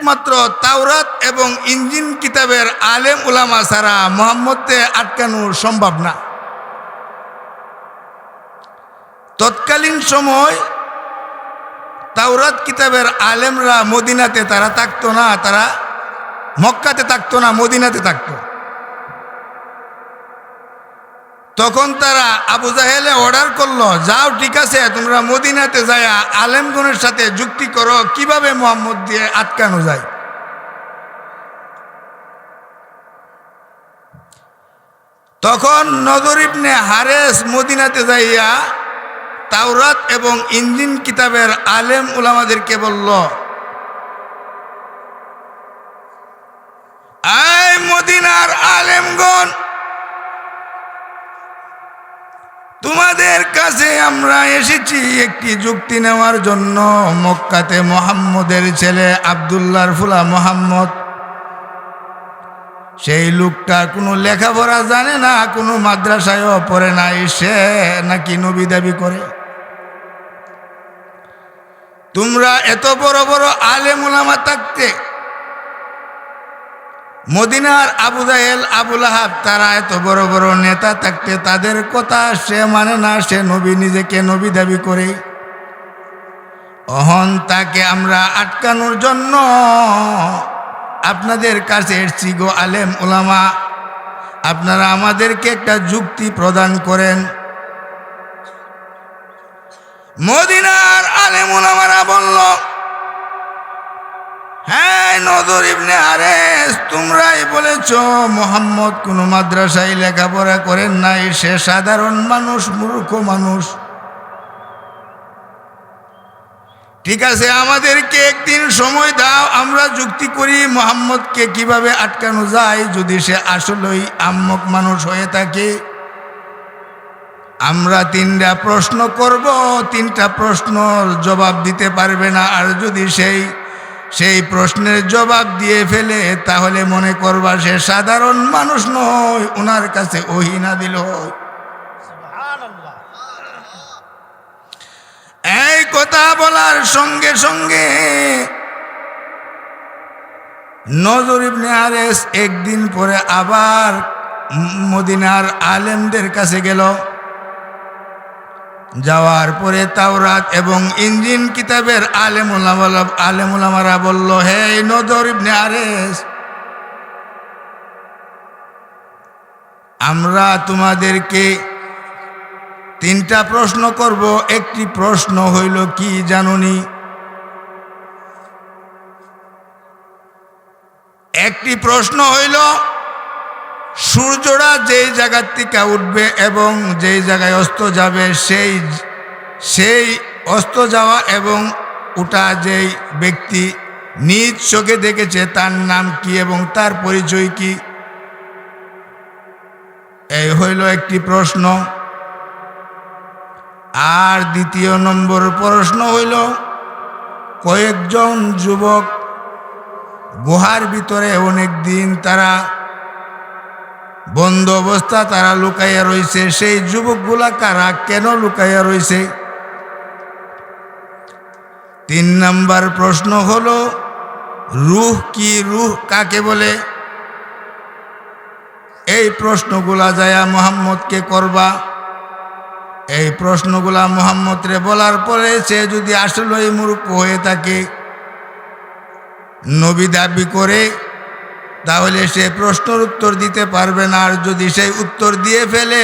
একমাত্র তাওরাত এবং ইঞ্জিল কিতাবের আলেম উলামা ছাড়া মুহাম্মদকে আটকানো সম্ভব না। তৎকালীন সময় তাওরাত কিতাবের আলেমরা মদিনাতে তারা থাকতো না, তারা মক্কাতে থাকতো না, মদিনাতে থাকতো। তখন তারা আবু জাহেলে অর্ডার করলো, যাও ঠিক আছে, তোমরা মদিনাতে যায়া আলেমগণের সাথে যুক্তি করো কিভাবে মুহাম্মদ দিয়ে আটকানো যায়। তখন নজর ইবনে হারেস মদিনাতে যাইয়া তাওরাত এবং ইঞ্জিল কিতাবের আলেম উলামাদেরকে বলল, এই মদিনার আলেমগণ, তোমাদের কাছে আমরা এসেছি একটি যুক্তি নেওয়ার জন্য। মক্কাতে মুহাম্মদের ছেলে আব্দুল্লাহর ফুলা মুহাম্মদ, সেই লোকটা কোনো লেখাপড়া জানে না, কোনো মাদ্রাসায়ও পড়ে নাই, সে নাকি নবী দাবি করে। তোমরা এত বড় বড় আলেম উলামা থাকতে, মদিনার আবু জাহেল আবু লাহাব তারা এত বড় বড় নেতা থাকতে তাদের কথা সে মানে না, সে নবী, নিজেকে নবী দাবি করে। অহন তাকে আমরা আটকানোর জন্য আপনাদের কাছে এসেছি গো আলেম উলামা, আপনারা আমাদেরকে একটা যুক্তি প্রদান করেন। মদিনার আলেম উলামারা বলল, হ্যাঁ নজর ইবনে হারেস, তোমরাই বলেছ মুহাম্মদ কোনো মাদ্রাসায় লেখাপড়া করেন নাই, সে সাধারণ মানুষ, মূর্খ মানুষ। ঠিক আছে, আমাদেরকে একদিন সময় দাও, আমরা যুক্তি করি মুহাম্মদকে কিভাবে আটকানো যায়। যদি সে আসলেই আম্মক মানুষ হয়ে থাকে, আমরা 3টা প্রশ্ন করব, 3টা প্রশ্নর জবাব দিতে পারবে না। আর যদি সেই প্রশ্নের জবাব দিয়ে ফেলে, তাহলে মনে করবা সে সাধারণ মানুষ নয়, ওনার কাছে ওহী নাযিল হয়। এই কথা বলার সঙ্গে সঙ্গে নজর ইবনে হারেস একদিন পরে আবার মদিনার আলেমদের কাছে গেল। যাওয়ার পরে তাওরাত এবং ইঞ্জিল কিতাবের আলেম উলামারা বলল, হে নজর ইবনে হারেস, আমরা তোমাদেরকে 3টা প্রশ্ন করব। একটি প্রশ্ন হইল কি জানুনি? একটি প্রশ্ন হইল সূর্যটা যেই জায়গার থেকে উঠবে এবং যেই জায়গায় অস্ত যাবে, সেই অস্ত যাওয়া এবং ওটা যেই ব্যক্তি নিজ চোখে দেখেছে তার নাম কি এবং তার পরিচয় কি? এই হইল একটি প্রশ্ন। আর 2 নম্বর প্রশ্ন হইল, কয়েকজন যুবক গুহার ভিতরে অনেক দিন তারা বন্ধ অবস্থা, তারা লুকাইয়া রয়েছে। সেই যুবকগুলা কারা, কেন লুকাইয়া রয়েছে? 3 নম্বর প্রশ্ন হলো, রূহ কি, রূহ কাকে বলে? এই প্রশ্নগুলা যায়া মুহাম্মদকে করবা। এই প্রশ্নগুলা মুহাম্মদরে বলার পরে সে যদি আসলেই মূর্খ হয়ে থাকে, নবী দাবি করে, তাহলে সে প্রশ্নের উত্তর দিতে পারবে না। আর যদি সেই উত্তর দিয়ে ফেলে,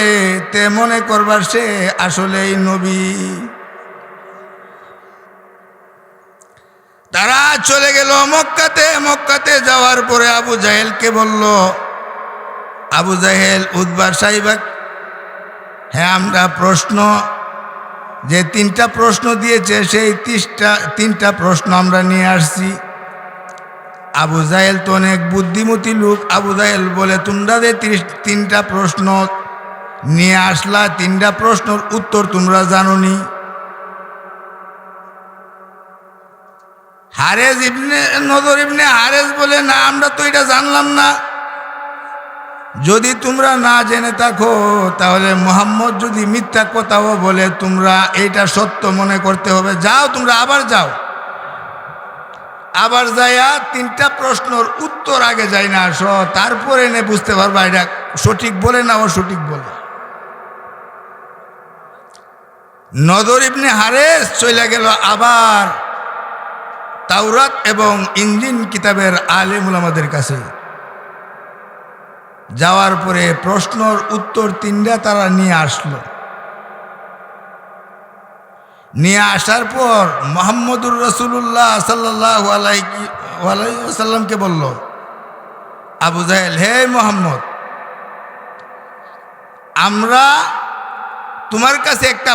তে মনে করবার সে আসলেই নবী। তারা চলে গেল মক্কাতে। মক্কাতে যাওয়ার পরে আবু জাহেলকে বলল, আবু জাহেল উতবার সাহিবাক, হ্যাঁ আমরা প্রশ্ন যে 3টা প্রশ্ন দিয়েছে, সেই 3টা প্রশ্ন আমরা নিয়ে আসছি। আবু জাহেল তো অনেক বুদ্ধিমতী লোক। আবু জাহেল বলে, তোমরা যে 3টা প্রশ্ন নিয়ে আসলা, 3টা প্রশ্নের উত্তর তোমরা জানোনি? নজর ইবনে হারেস বলে, না আমরা তো এটা জানলাম না। যদি তোমরা না জেনে থাকো, তাহলে মুহাম্মদ যদি মিথ্যা কথাও বলে, তোমরা এটা সত্য মনে করতে হবে। যাও, তোমরা আবার যাও, আবার যাইয়া 3টা প্রশ্নের উত্তর আগে যাই না আসো, তারপরে এনে বুঝতে পারবা এটা সঠিক বলে না অসঠিক বলে। নদর ইবনে হারেস চলে গেল আবার তাওরাত এবং ইঞ্জিল কিতাবের আলেম উলামাদের কাছে। যাওয়ার পরে প্রশ্নের উত্তর 3টা তারা নিয়ে আসলো। নিয়ে আসার পর মুহাম্মদুর রাসূলুল্লাহ সাল্লাল্লাহু আলাইহি ওয়াসাল্লামকে বলল, আবু জাহেল, হে মুহাম্মদ, আমরা তোমার কাছে একটা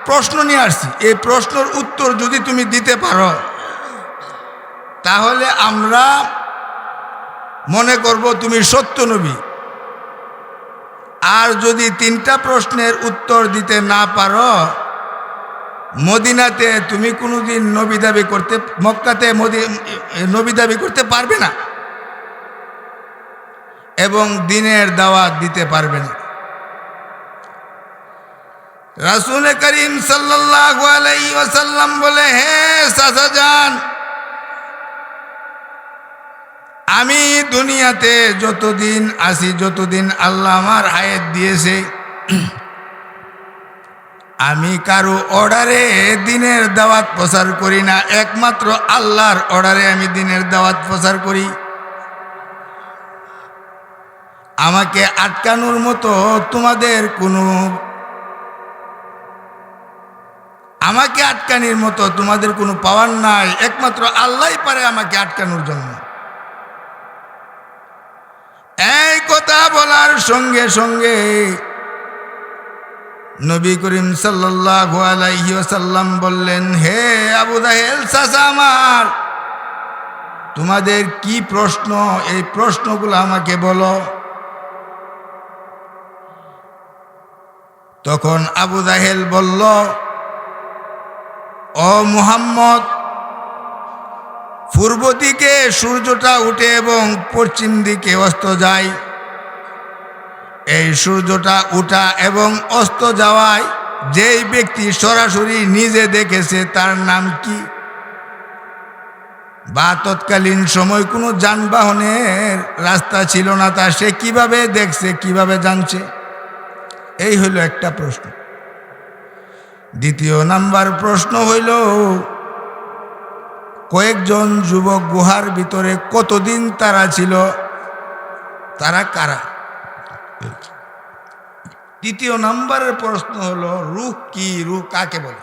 প্রশ্ন নিয়ে আসছি, এই প্রশ্নের উত্তর যদি তুমি দিতে পারো তাহলে আমরা মনে করব তুমি সত্য নবী, আর যদি 3টা প্রশ্নের উত্তর দিতে না পারো মদিনাতে তুমি কোনোদিন নবী দাবি করতে, মক্কাতে নবী দাবি করতে পারবে না এবং দ্বীনের দাওয়াত দিতে পারবে না। রাসূল করিম সাল্লাল্লাহু আলাইহি ওয়াসাল্লাম বলে, হে চাচা যান, আমি দুনিয়াতে যতদিন আছি, যতদিন আল্লাহ আমার হায়াত দিয়েছে, আমি কারো অর্ডারে দ্বীনের দাওয়াত প্রচার করি না, একমাত্র আল্লাহর অর্ডারে আমি দ্বীনের দাওয়াত প্রচার করি। আমাকে আটকানোর মতো তোমাদের কোনো, আমাকে আটকানোর মতো তোমাদের কোনো পাওয়ার নাই, একমাত্র আল্লাহই পারে আমাকে আটকানোর জন্য। এই কথা বলার সঙ্গে সঙ্গে নবী করিম সাল্লাল্লাহু আলাইহি ওয়াসাল্লাম বললেন, হে আবু জাহেল চাচা আমার, তোমাদের কি প্রশ্ন, এই প্রশ্নগুলো আমাকে বলো। তখন আবু জাহেল বলল, ও মুহাম্মদ, পূর্ব দিকে সূর্যটা উঠে এবং পশ্চিম দিকে অস্ত যায়, এই সূর্যটা উঠা এবং অস্ত যাওয়ায় যেই ব্যক্তি সরাসরি নিজে দেখেছে তার নাম কি? বা তৎকালীন সময় কোনো যানবাহনের রাস্তা ছিল না, তা সে কিভাবে দেখছে, কিভাবে জানছে? এই হইল একটা প্রশ্ন। দ্বিতীয় নাম্বার প্রশ্ন হইল, কয়েকজন যুবক গুহার ভিতরে কতদিন তারা ছিল, তারা কারা? তৃতীয় নাম্বারের প্রশ্ন হলো, রূহ কি, রূহ কাকে বলে,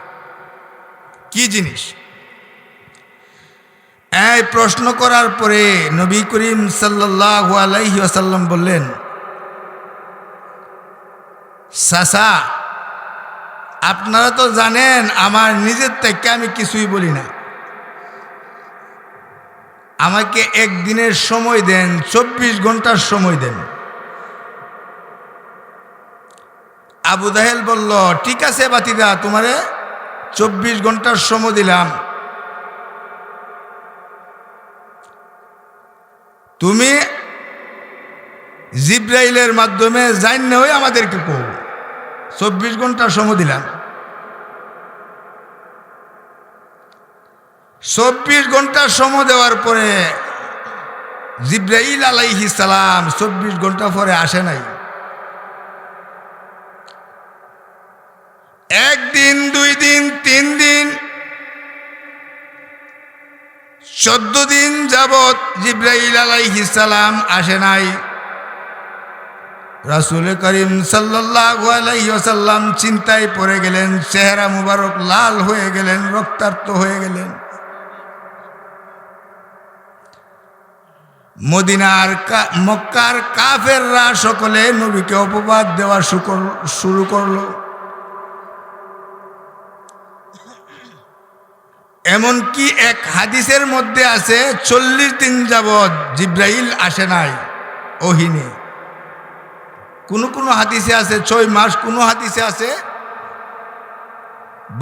কি জিনিস? এই প্রশ্ন করার পরে নবী করিম সাল্লাল্লাহু আলাইহি ওয়াসাল্লাম বললেন, চাচা, আপনারা তো জানেন আমার নিজের থেকে আমি কিছুই বলি না, আমাকে একদিনের সময় দেন, 24 ঘন্টার সময় দেন। আবু জাহেল বলল, ঠিক আছে বাতিদা, তোমারে 24 ঘন্টার সময় দিলাম, তুমি জিব্রাইলের মাধ্যমে জান্নে হয়ে আমাদেরকে কও। 24 ঘন্টার সময় দিলাম। 24 ঘন্টার সময় দেওয়ার পরে জিব্রাইল আলাইহিস সালাম 24 ঘন্টা পরে আসে নাই। একদিন, 2 দিন, 3 দিন, 14 দিন যাবৎ জিব্রাইল আলাইহিস সালাম আসে নাই। রাসূল করিম সাল্লাল্লাহু আলাইহি ওয়াসাল্লাম চিন্তায় পড়ে গেলেন, চেহারা মুবারক লাল হয়ে গেলেন, রক্তাক্ত হয়ে গেলেন। মদিনার মক্কার কাফেররা সকলে নবীকে অপবাদ দেওয়া শুরু করলো। এমনকি এক হাদিসের মধ্যে আছে 40 দিন যাবৎ জিব্রাইল আসে নাই ওহী নিয়ে। কোন হাদিসে আছে 6 মাস, কোন হাদিসে আছে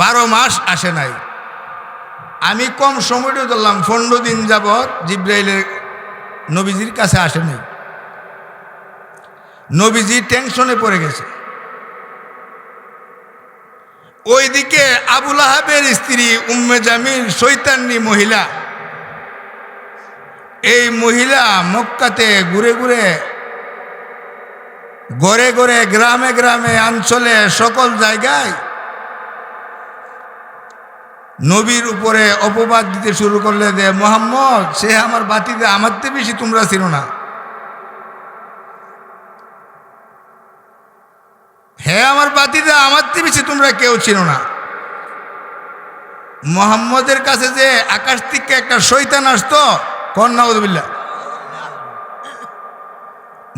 12 মাস আসে নাই। আমি কম সময়টা ধরলাম, 15 দিন যাবৎ জিব্রাইলের নবীজির কাছে আসে নাই। নবীজি টেনশনে পড়ে গেছে। ওইদিকে আবু লাহাবের স্ত্রী উম্মে জামিল, শয়তানি মহিলা, এই মহিলা মক্কাতে ঘুরে ঘুরে ঘরে ঘরে গ্রামে গ্রামে অঞ্চলে সকল জায়গায় নবীর উপরে অপবাদ দিতে শুরু করলে যে মোহাম্মদ সে আমার বাতিতে আমার চেয়ে বেশি তোমরা ছিল না, হ্যাঁ আমার বাতিতে আমার চেয়ে বেশি তোমরা কেউ ছিল না। মোহাম্মদের কাছে যে আকাশ থেকে একটা শয়তান আসতো, কন্নাউযুবিল্লাহ,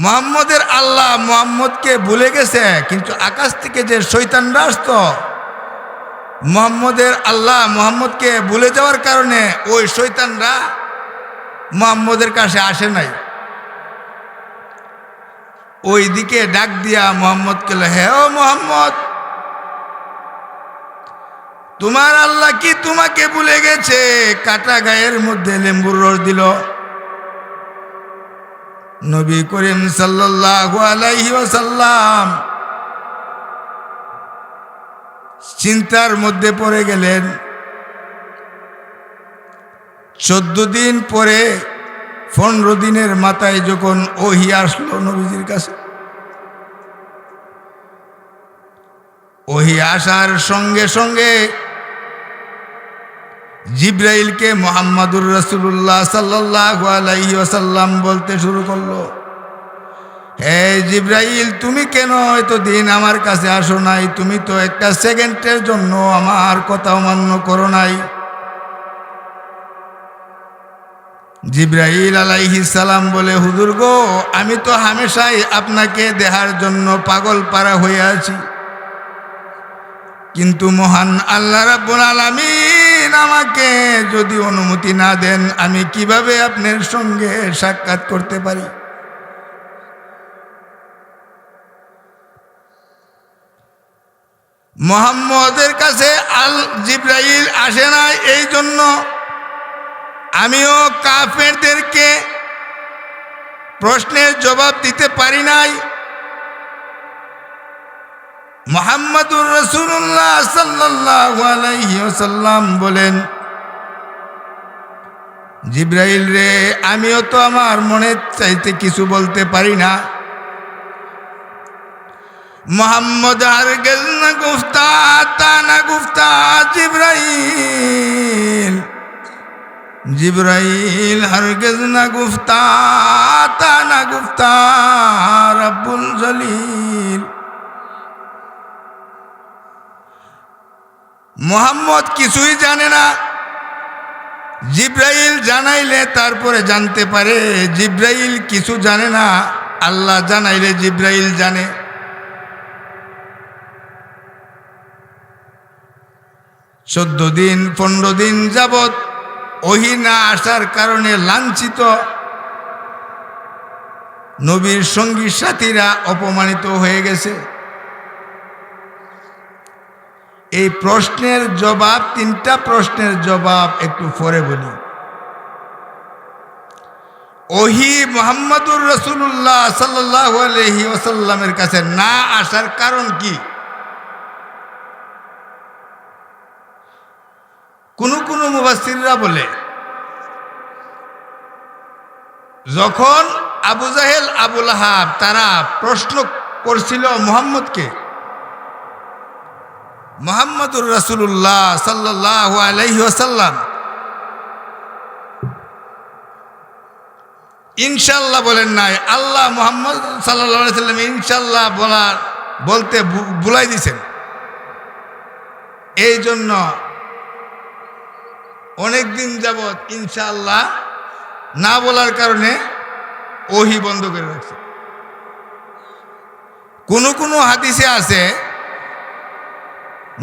মোহাম্মদের আল্লাহ মোহাম্মদকে ভুলে গেছে, কিন্তু আকাশ থেকে যে শয়তানরা আসতো মোহাম্মদের আল্লাহ মোহাম্মদকে ভুলে যাওয়ার কারণে ওই শয়তানরা মোহাম্মদের কাছে আসে নাই। ওই দিকে ডাক দিয়া মোহাম্মদকে, হে ও মোহাম্মদ, তোমার আল্লাহ কি তোমাকে ভুলে গেছে? কাটা গায়ের মধ্যে লেম্বুর রস দিল। নবী করিম সাল্লাল্লাহু আলাইহি ওয়াসাল্লাম চিন্তার মধ্যে পড়ে গেলেন। 14 দিন পরে 15 দিনের মাথায় যখন ওহী আসলো নবীজির কাছে, ওহী আসার সঙ্গে সঙ্গে জিব্রাইলকে মুহাম্মাদুর রাসূলুল্লাহ সাল্লাল্লাহু আলাইহি ওয়াসাল্লাম বলতে শুরু করলো, হে জিব্রাইল, তুমি কেন এতদিন আমার কাছে আসো নাই? তুমি তো একটা সেকেন্ডের জন্য আমার কথা অমান্য করো নাই। জিব্রাইল আলাইহিস সালাম বলে, হুজুর গো, আমি তো হামেশাই আপনাকে দেখার জন্য পাগল পারা হয়ে আছি, কিন্তু মহান আল্লাহ রাব্বুল আলামিন আমাকে যদি অনুমতি না দেন আমি কিভাবে আপনার সঙ্গে সাক্ষাৎ করতে পারি? মুহাম্মদের কাছে জিব্রাইল আসে না, এই জন্য আমিও কাফেরদেরকে প্রশ্নের জবাব দিতে পারি নাই। মুহাম্মাদুর রাসূলুল্লাহ সাল্লাল্লাহু আলাইহি ওয়াসাল্লাম বলেন, জিব্রাইল রে, আমিও তো আমার মনের চাইতে কিছু বলতে পারি না। মোহাম্মদ হারগিজ না গুফতা তা না গুফতা জিব্রাইল, জিব্রাইল হারগিজ না গুফতা তা না গুফতা রব্বুল জলিল। মোহাম্মদ কিছুই জানে না, জিব্রাইল জানাইলে তারপরে জানতে পারে। জিব্রাইল কিছু জানে না, আল্লাহ জানাইলে জিব্রাইল জানে। 14 দিন 15 দিন যাবৎ ওহী না আসার কারণে লাঞ্ছিত নবীর সঙ্গী সাথীরা অপমানিত হয়ে গেছে। এই প্রশ্নের জবাব, 3টা প্রশ্নের জবাব একটু পরে বলি। ওহী মুহাম্মাদুর রাসূলুল্লাহ সাল্লাল্লাহু আলাইহি ওয়াসাল্লামের কাছে না আসার কারণ কি? কোন মুফাসসিররা বলে, যখন আবু জাহেল আবু লাহাব তারা প্রশ্ন করছিল মুহাম্মদকে, মুহাম্মাদুর রাসূলুল্লাহ সাল্লাল্লাহু আলাইহি ওয়াসাল্লাম ইনশাআল্লাহ বলেন নাই, আল্লাহ মুহাম্মদ সাল্লাল্লাহু আলাইহি ওয়াসাল্লাম ইনশাআল্লাহ বলতে ভুলাই দিয়েছেন। এই জন্য অনেক দিন যাবৎ ইনশাআল্লাহ না বলার কারণে ওহী বন্ধ করে রাখছে। কোন হাদিসে আছে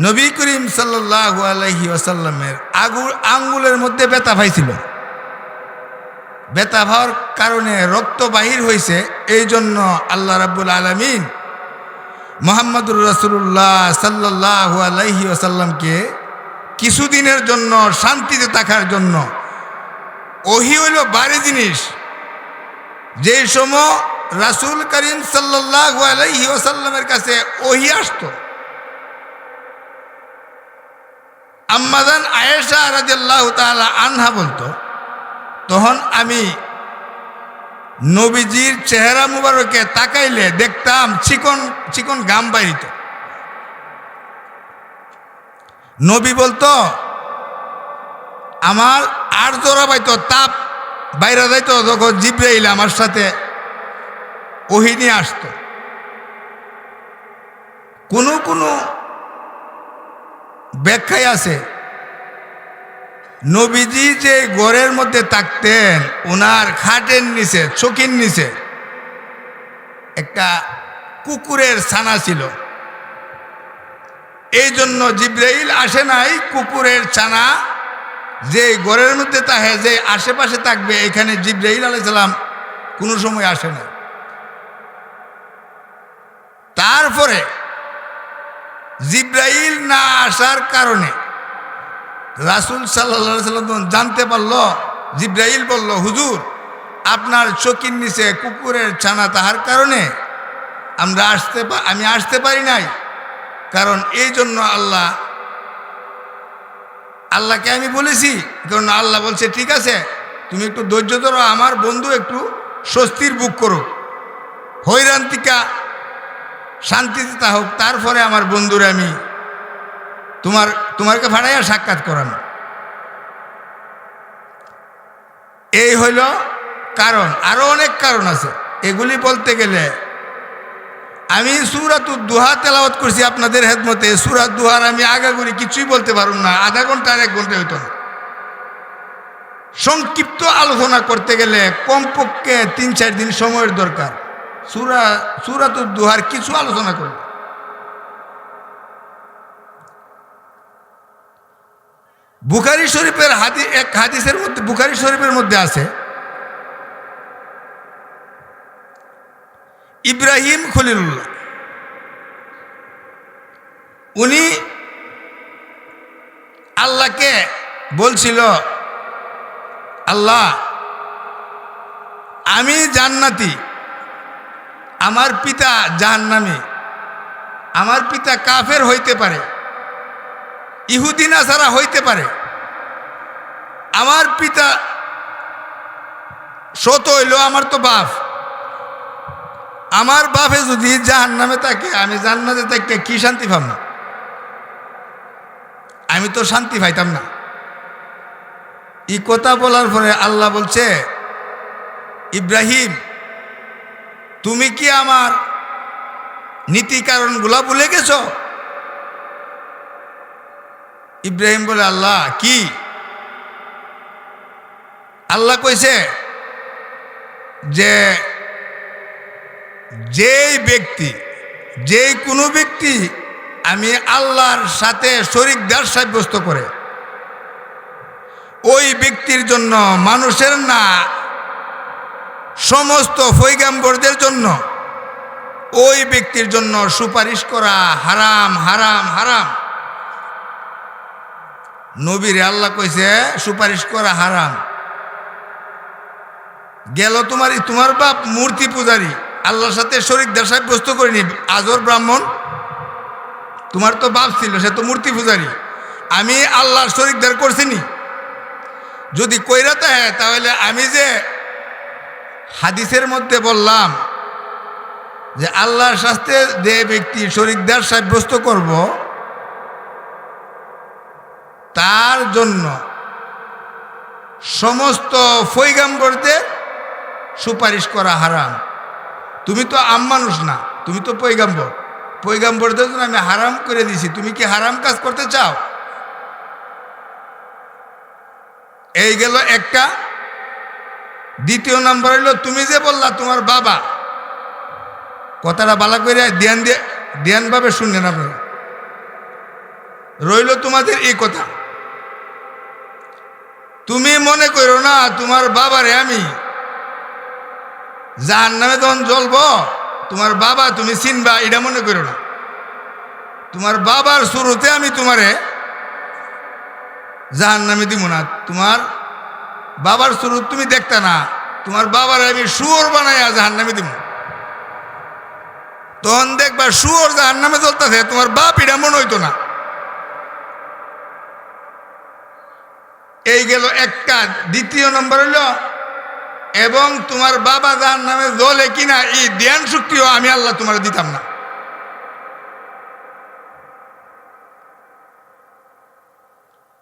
নবী করিম সাল্লাল্লাহু আলাইহি ওয়াসাল্লামের আঙ্গুলের মধ্যে ব্যথা পাইছিল, ব্যথা পাওয়ার কারণে রক্ত বাহির হয়েছে। এই জন্য আল্লাহ রাব্বুল আলামিন মুহাম্মাদুর রাসূলুল্লাহ সাল্লাল্লাহু আলাইহি ওয়াসাল্লামকে কিছুদিনের জন্য শান্তিতে থাকার জন্য, ওহী হইল ভারী জিনিস। যেই সময় রাসূল করিম সাল্লাল্লাহু আলাইহি ওয়াসাল্লামের কাছে ওহী আসতো, আম্মাজান আয়েশা রাদিয়াল্লাহু তাআলা আনহা বলতো, তখন আমি নবীজির চেহারা মুবারকে তাকাইলে দেখতাম চিকন চিকন ঘাম বাইরিত। নবী বলতো আমার আর জোড়া পাইতো, তাপ বাইরে যাইতো যখন জিব্রাইল আমার সাথে ওহী নিয়ে আসতো। কোনো কোনো ব্যাখ্যায় আছে নবীজি যে ঘরের মধ্যে থাকতেন ওনার খাটের নিচে চকির নিচে একটা কুকুরের ছানা ছিল। এই জন্য জিব্রাইল আসে নাই কুকুরের ছানা যে ঘরের মধ্যে থাকে, যে আশেপাশে থাকবে, এখানে জিব্রাইল আলাইহিস সালাম কোনো সময় আসে না। তারপরে জিব্রাইল না আসার কারণে রাসূল সাল্লাল্লাহু আলাইহি সাল্লাম জানতে পারল, জিব্রাইল বলল হুজুর আপনার চকির নিচে কুকুরের ছানা তাহার কারণে আমি আসতে পারি নাই, কারণ এই জন্য আল্লাহকে আমি বলেছি, কারণ আল্লাহ বলছে ঠিক আছে তুমি একটু ধৈর্য ধরো, আমার বন্ধু একটু স্বস্তির বুক করো, হৈরান্তিকা শান্তিতে তা হোক, তারপরে আমার বন্ধুরে আমি তোমাকে ভাড়াইয়া সাক্ষাৎ করানো। এই হইল কারণ। আরো অনেক কারণ আছে, এগুলি বলতে গেলে আমি সূরাতুদ দুহা তেলাওয়াত করছি আপনাদের খেদমতে। সূরাত দুহার আমি আগাগোড়ি কিছুই বলতে পারুম না, আধা ঘন্টা আর 1 ঘন্টা হইতো না। সংক্ষিপ্ত আলোচনা করতে গেলে কমপক্ষে 3-4 দিন সময়ের দরকার। সূরাতুদ দুহার কিছু আলোচনা করব। বুখারী শরীফের এক হাদিসের মধ্যে, বুখারী শরীফের মধ্যে আছে ইব্রাহিম খলিলুল্লাহ উনি আল্লাহকে বলছিল, আল্লাহ আমি জান্নাতি, আমার পিতা জাহান্নামী, আমার পিতা কাফের হইতে পারে, ইহুদি নাসারা হইতে পারে, আমার পিতা সত হইল আমার তো বাপ, আমার বাপে যদি জাহান্নামে থাকে আমি জান্নাতে থাকতে কি শান্তি পাব না? আমি তো শান্তি পাইতাম না। এই কথা বলার পরে আল্লাহ বলছে, ইব্রাহিম তুমি কি আমার নীতি কারণগুলা ভুলে গেছ? ইব্রাহিম বলে আল্লাহ কি? আল্লাহ কইছে যে যেই কোনো ব্যক্তি আমি আল্লাহর সাথে শরীকদার সাব্যস্ত করে, ওই ব্যক্তির জন্য, মানুষের না সমস্ত পয়গম্বরদের জন্য, ওই ব্যক্তির জন্য সুপারিশ করা হারাম হারাম হারাম। নবীরে আল্লাহ কইছে সুপারিশ করা হারাম। গেল তোমার বাপ মূর্তি পূজারী, আল্লাহর সাথে শরীকদার সাব্যস্ত করেনি, আজর ব্রাহ্মণ, তোমার তো বাপ ছিল সে তো মূর্তি পূজারী, আমি আল্লাহর শরীকদার করছিনি। যদি কইরা থাকে তাহলে আমি যে হাদিসের মধ্যে বললাম যে আল্লাহর সাথে যে ব্যক্তি শরীকদার সাব্যস্ত করব তার জন্য সমস্ত পয়গম্বরদের সুপারিশ করা হারাম। তুমি তো আম মানুষ না, তুমি তো পয়গম্বর, পয়গম্বরদের জন্য আমি হারাম করে দিয়েছি, তুমি কি হারাম কাজ করতে চাও? এই গেল একটা। দ্বিতীয় নাম্বার হইল তুমি যে বললা তোমার বাবা, কথাটা বালা করে ধ্যান ভাবে শুনলেন আপনারা, রইল তোমাদের এই কথা। তুমি মনে করো না তোমার বাবারে আমি জাহান্নামে যখন জ্বলবো তোমার বাবা তুমি চিনবা, এটা মনে করো না। তোমার বাবার শুরুতে আমি তোমারে জাহান্নামে দিব না, তোমার বাবার শুরু তুমি দেখতে না, তোমার বাবার আমি শুয়োর বানাইয়া জাহান্নামে দিব। তখন দেখবা শুয়োর জাহান্নামে জ্বলতেছে, তোমার বাপ এটা মনে হইতো না। এই গেল একটা। দ্বিতীয় নম্বর হইল এবং তোমার বাবা জাহান্নামে জ্বলে কিনা এই জ্ঞান শক্তিও আমি আল্লাহ তোমার দিতাম না।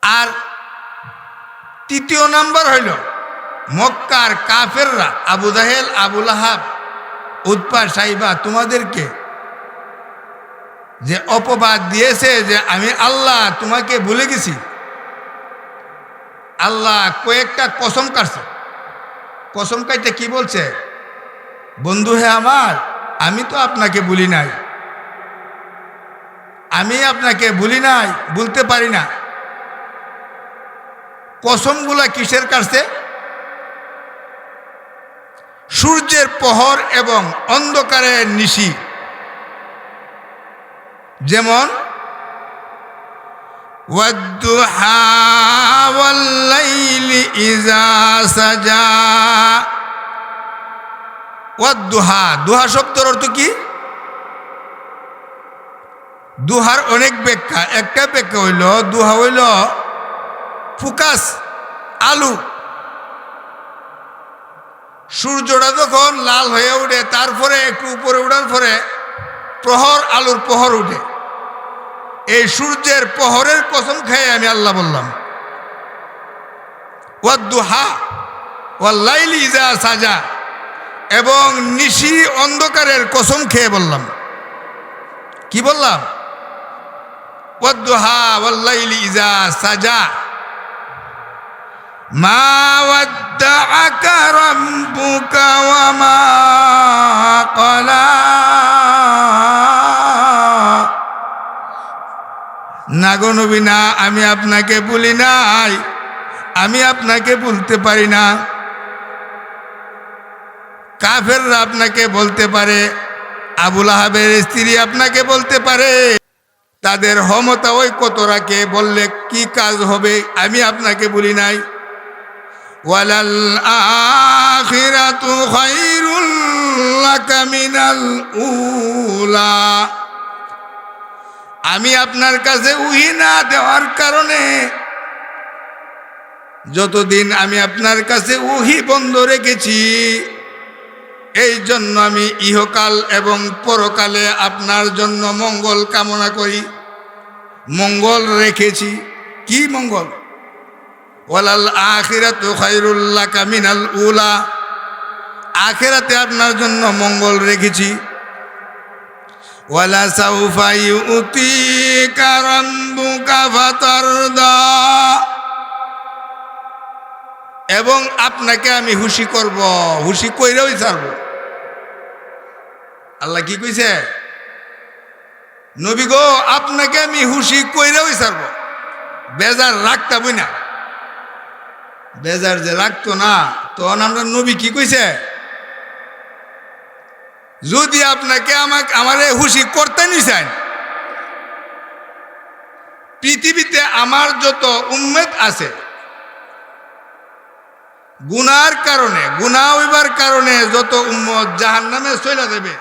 আর তৃতীয় নাম্বার হইল মক্কার কাফেররা, আবু জাহেল, আবু লাহাব, উতবা, সাইবা তোমাদেরকে যে অপবাদ দিয়েছে যে আমি আল্লাহ তোমাকে ভুলে গেছি, আল্লাহ কয়েকটা কসম কাটছে। কসম কাটতে কি বলছে? বন্ধু হে আমার, আমি তো আপনাকে ভুলি নাই, আমি আপনাকে ভুলি নাই, ভুলতে পারি না। কসমগুলা কিসের কাছে? সূর্যের প্রহর এবং অন্ধকারের নিশি, যেমন ওয়াদ্দুহা ওয়াল্লাইলি ইযা সাজা। ওয়াদ্দুহা, দুহা শব্দের অর্থ কি? দুহার অনেক ব্যাখ্যা। একটা ব্যাখ্যা হইল দুহা হইল ফোকাস, আলু। সূর্যটা যখন লাল হয়ে উঠে তারপরে একটু উপরে উঠার পরে প্রহর, আলুর প্রহর উঠে। এই সূর্যের প্রহরের কসম খেয়ে আমি আল্লাহ বললাম। ওয়াদ্দুহা ওয়াল্লাইলি ইযা সাজা, এবং নিশি অন্ধকারের কসম খেয়ে বললাম। কি বললাম? ওয়াদ্দুহা ওয়াল্লাইলি ইযা সাজা মা ওয়াদ্দাআকা রাব্বুকা ওয়া মা ক্বালা। না গো নবী না, আমি আপনাকে ভুলি নাই, আমি আপনাকে ভুলতে পারি না। কাফেররা আপনাকে বলতে পারে, আবু লাহাবের স্ত্রী আপনাকে বলতে পারে, তাদের ক্ষমতা ওই কত রাখে, বললে কি কাজ হবে, আমি আপনাকে বলি নাই। ওয়ালাল আখিরাতু খায়রুল লাকা মিনাল উলা। আমি আপনার কাছে উহি না দেওয়ার কারণে, যতদিন আমি আপনার কাছে উহি বন্ধ রেখেছি, এই জন্য আমি ইহকাল এবং পরকালে আপনার জন্য মঙ্গল কামনা করি, মঙ্গল রেখেছি। কি মঙ্গল? ওয়ালাল আখিরাতু খায়রুল লাকা মিনাল উলা, আখিরাতে আপনার জন্য মঙ্গল রেখেছি। ওয়ালা সাউফা ইউতিকা রাব্বুকা ফাতারদা, এবং আপনাকে আমি খুশি করব, খুশি কইরাই ছাড়ব। আল্লাহ কি কইছে? নবী গো, আপনাকে আমি খুশি কইরাই ছাড়ব, বেজার রাখতাবই না। বেজার যে রাখতো না, তখন আমরা নবী কি কইছে? যদি আপনাকে আমারে খুশি করতে নিছেন, পৃথিবীতে আমার যত উম্মত আছে, গুনার কারণে, গুনাহ হইবার কারণে যত উম্মত জাহান্নামে চলে যাবে,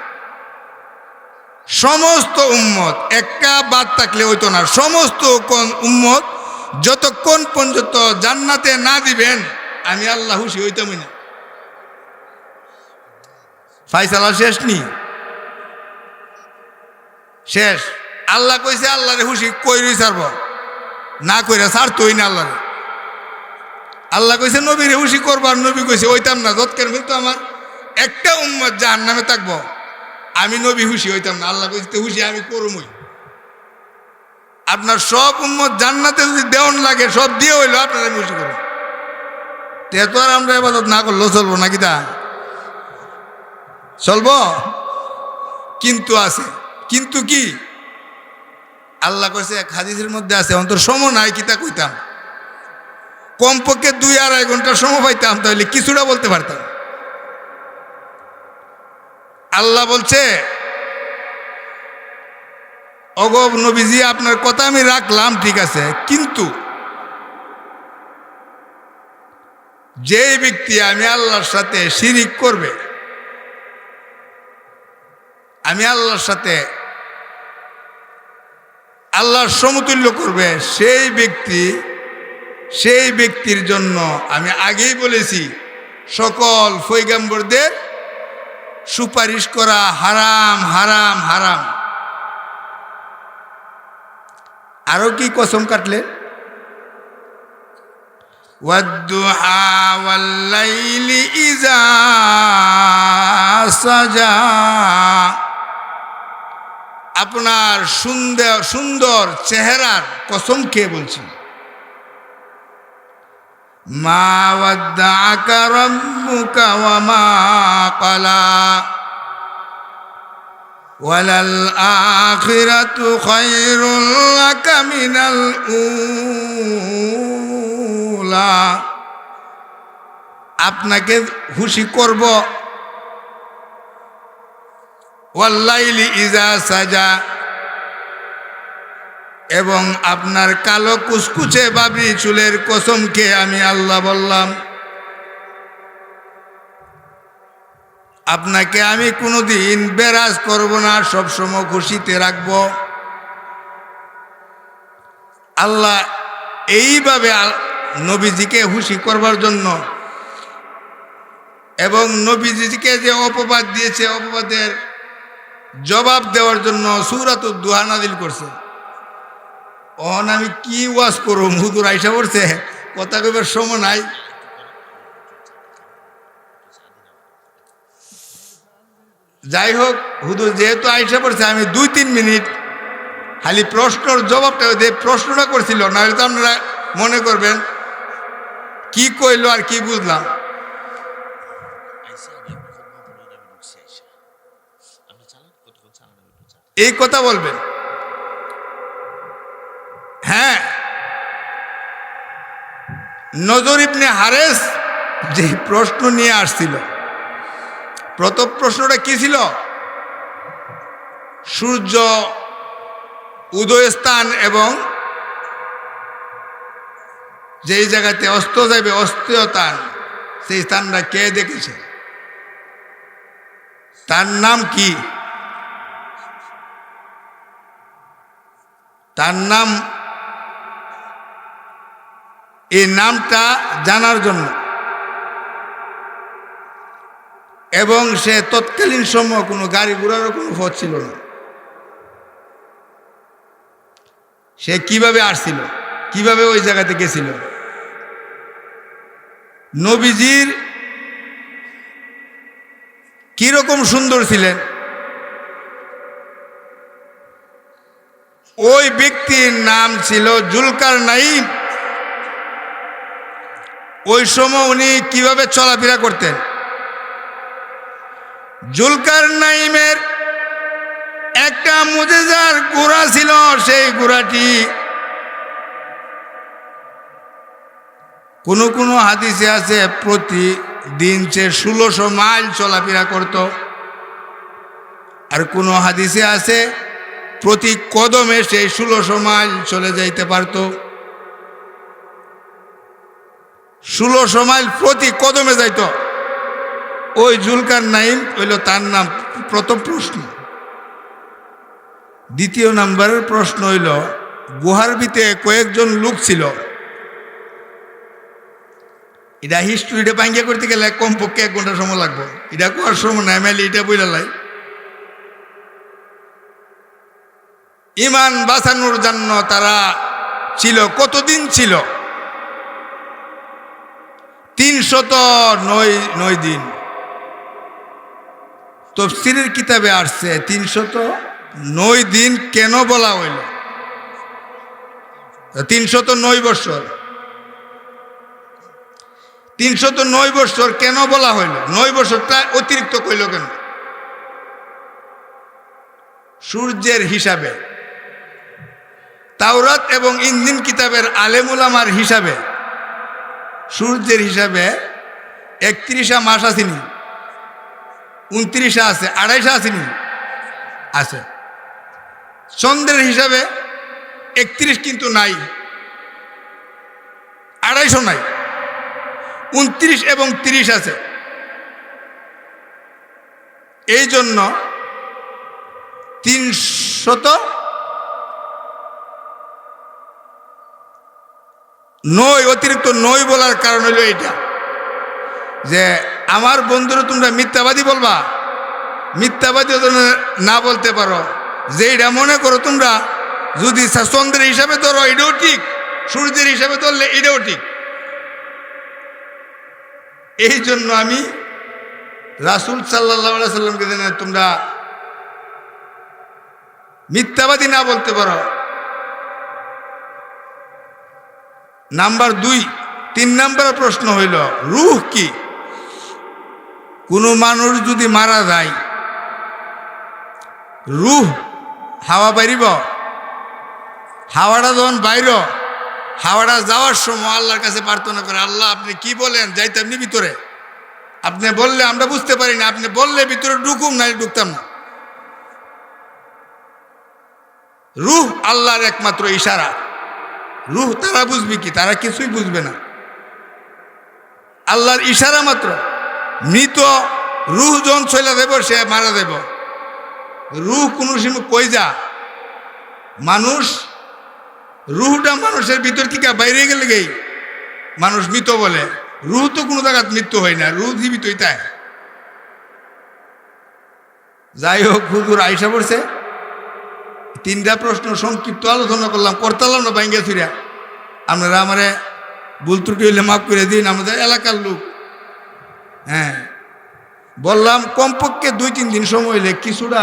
সমস্ত উম্মত, একটা বাদ থাকলে হইতো না, সমস্ত উম্মত যতক্ষণ পর্যন্ত জান্নাতে না দিবেন, আমি আল্লাহ খুশি হইতামই না। ফাইসালা শেষ নি, শেষ। আল্লাহ কইছে আল্লাহরে খুশি কইরই ছাড়ব, না কইরা ছাড়তই না আল্লাহরে। আল্লাহ কইছে নবীরে খুশি করবার, নবী কইছে হইতাম না, যতক্ষণ কিন্তু আমার একটা উম্মত জাহান্নামে থাকবো, আমি নবী খুশি হইতাম না। আল্লাহ কইছে খুশি আমি করুমই। আপনার সব উম্মত জান্নাতে যদি দেওয়ান লাগে, সব দিয়ে হইলো আপনারা খুশি করুন। তো আর আমরা ইবাদত না করলেও চলবো নাকি? তা চলবো, কিন্তু আছে। কিন্তু কি? আল্লাহ কইছে, এক হাদিসের মধ্যে আছে, অন্তর সময় নাই কিতা কইতাম, কমপক্ষে 2-2.5 ঘন্টা সময় পাইতাম, তাহলে কিছুটা বলতে পারতাম। আল্লাহ বলছে, ওগো নবীজি, আপনার কথা আমি রাখলাম, ঠিক আছে, কিন্তু যে ব্যক্তি আমি আল্লাহর সাথে শিরিক করবে, আমি আল্লাহর সাথে আল্লাহর সমতুল্য করবে, সেই ব্যক্তির জন্য আমি আগেই বলেছি সকল পয়গম্বরদের সুপারিশ করা হারাম হারাম হারাম। আরো কি কসম কাটলেন? ওয়াদ্দুহা ওয়াল্লাইলি ইযা সাজা, আপনার সুন্দর সুন্দর চেহারার কসম খেয়ে বলছি। মা ওয়াদ্দাআকা রাব্বুকা ওয়া মা ক্বালা ওয়ালাল আখিরাতু খায়রুল লাকা মিনাল উলা, আপনাকে খুশি করব ওয়াল্লাইলি ইযা সাজা, এবং আপনার কালো কুচকুচে বাবরি চুলের কসম খেয়ে আমি আল্লাহ বললাম, আপনাকে আমি কোনোদিন বেরাজ করব না, সবসময় খুশিতে রাখব। আল্লাহ এইভাবে নবীজিকে খুশি করবার জন্য এবং নবীজিকে যে অপবাদ দিয়েছে অপবাদের জবাব দেওয়ার জন্য সূরাতুদ দুহা নাযিল করছে। অন আমি কি ওয়াজ করব, হুজুর আইসা পড়ছে, কথা কইবার সময় নাই। যাই হোক, হুজুর যেহেতু আইসা পড়ছে, আমি 2-3 মিনিট খালি প্রশ্নর জবাবটা দিয়ে প্রশ্নটা করছিল, নাহলে তো আপনারা মনে করবেন কি কইলো আর কি বুঝলাম। এই কথা বলবেন। হ্যাঁ, নজর ইবনে হারেস যে প্রশ্ন নিয়ে আসছিল, প্রথম প্রশ্নটা কি ছিল? সূর্য উদয়স্থান এবং যেই জায়গাতে অস্ত যাবে অস্তান, সেই স্থানটা কে দেখেছে? তার নাম কি? তার নাম, এই নামটা জানার জন্য, এবং সে তৎকালীন সময় কোনো গাড়ি ঘোড়ারও কোনো পথ ছিল না, সে কিভাবে আসছিল, কিভাবে ওই জায়গাতে গেছিল? নবীজির কিরকম সুন্দর ছিলেন? ওই ব্যক্তির নাম ছিল জুলকারনাইন। ওই সময় উনি কিভাবে চলাফেরা করতেন? জুলকারনাইনের একটা মুজিজার ঘোড়া ছিল, সেই ঘোড়াটি কোনো কোনো হাদিসে আছে প্রতিদিন সে 1600 মাইল চলাফেরা করত, আর কোনো হাদিসে আছে প্রতি কদমে সেই 1600 মাইল চলে যাইতে পারত। 1600 মাইল প্রতি কদমে যাইত। ওই জুলকারনাইন হইল তার নাম। প্রথম প্রশ্ন। দ্বিতীয় নাম্বারের প্রশ্ন হইল, গুহার ভিতরে কয়েকজন লোক ছিল। এটা হিস্ট্রিটা ভাঙ্গিয়া করতে গেলে কমপক্ষে 1 ঘন্টা সময় লাগবে। এটা কোয়ার সময় নাই, মেলে এটা বইলাই। ইমান বাঁচানোর জন্য তারা ছিল, কতদিন ছিল? 309 দিন। তাফসীরের কিতাবে আসছে 309 দিন কেন বলা হইল? 309 বছর। 309 বছর কেন বলা হইল? 9 বছরটা অতিরিক্ত কইল কেন? সূর্যের হিসাবে, তাওরাত এবং ইনজিল কিতাবের আলেম উলামার হিসাবে, সূর্যের হিসাবে 31 মাস আসেনি, 29 আছে, 28 আসেনি, আছে। চন্দ্রের হিসাবে 31 কিন্তু নাই, 28 নাই, 29 এবং 30 আছে। এই জন্য 309 অতিরিক্ত 9 বলার কারণ হলো এটা যে আমার বন্ধুরা তোমরা মিথ্যাবাদী বলবা, মিথ্যাবাদী না বলতে পারো, যেটা মনে করো তোমরা যদি চন্দ্রের হিসাবে ধরো এটাও ঠিক, সূর্যের হিসাবে ধরলে এটাও ঠিক। এই জন্য আমি রাসূল সাল্লাল্লাহু আলাইহি সাল্লামকে জানাই তোমরা মিথ্যাবাদী না বলতে পারো। নাম্বার 2, 3 নম্বর প্রশ্ন হইল রূহ কি? কোনো মানুষ যদি মারা যায়, রূহ হাওয়া বাইরিব, হাওয়াটা যখন বাইর, হাওয়াটা যাওয়ার সময় আল্লাহর কাছে প্রার্থনা করে, আল্লাহ আপনি কি বলেন যাইতে আপনি ভিতরে, আপনি বললে আমরা বুঝতে পারি না, আপনি বললে ভিতরে ঢুকুম না ঢুকতাম না। রূহ আল্লাহর একমাত্র ইশারা। রূহ তারা বুঝবে কি? তারা কিছুই বুঝবে না, আল্লাহর ইশারা মাত্র। মৃত রূহ যখন চলে দেব সে মারা দেব। রূহ কোনো সময় কই যা, মানুষ রূহটা মানুষের ভিতর থেকে বাইরে গেলে গেই মানুষ মৃত বলে। রূহ তো কোনো জায়গায় মৃত্যু হয় না, রূহ জীবিতই তাই। যাই হোক, হুজুর আইসা পড়ছে, 3টা প্রশ্ন সংক্ষিপ্ত আলোচনা করলাম, করতালাম না বাইঙ্গা ফিরা। আপনারা আমারে ভুল ত্রুটি হইলে মাফ করে দিন, আমাদের এলাকার লোক। হ্যাঁ, বললাম কমপক্ষে 2-3 দিন সময় হইলে কিছুটা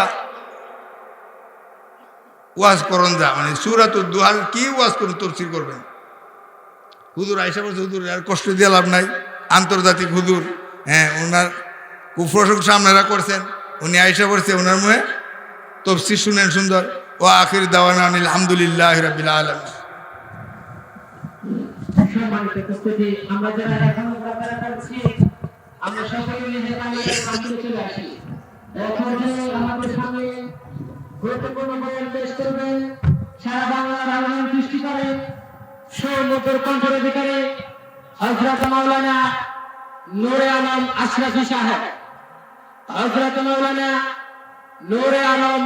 ওয়াজ করন যা, মানে সূরাতুদ দুহার কি ওয়াজ করুন, তফসির করবেন। হুজুর আইসা বলছে, হুজুর আর কষ্ট দিয়ে লাভ নাই, আন্তর্জাতিক হুজুর। হ্যাঁ, ওনার খুব প্রশংসা আপনারা করছেন। উনি আইসা পড়ছে, ওনার মুখে তফসির শুনেন সুন্দর। ও আখির দাওয়ানা আলহামদুলিল্লাহি রাব্বিল আলামিন। সম্মানিত উপস্থিতি, আমরা যারা এখন বক্তব্য করছি, আমরা সকলে নিজের কাজে সামনে চলে আসি। এখন আমাদের সামনে গুরুত্বপূর্ণ বয়ান পেশ করবেন সারা বাংলার আলোড়ন সৃষ্টি করে সৌম্যতর কণ্ঠের অধিকারী হযরত মাওলানা নূরে আলম আশরাফী সাহেব। হযরত মাওলানা নূরে আলম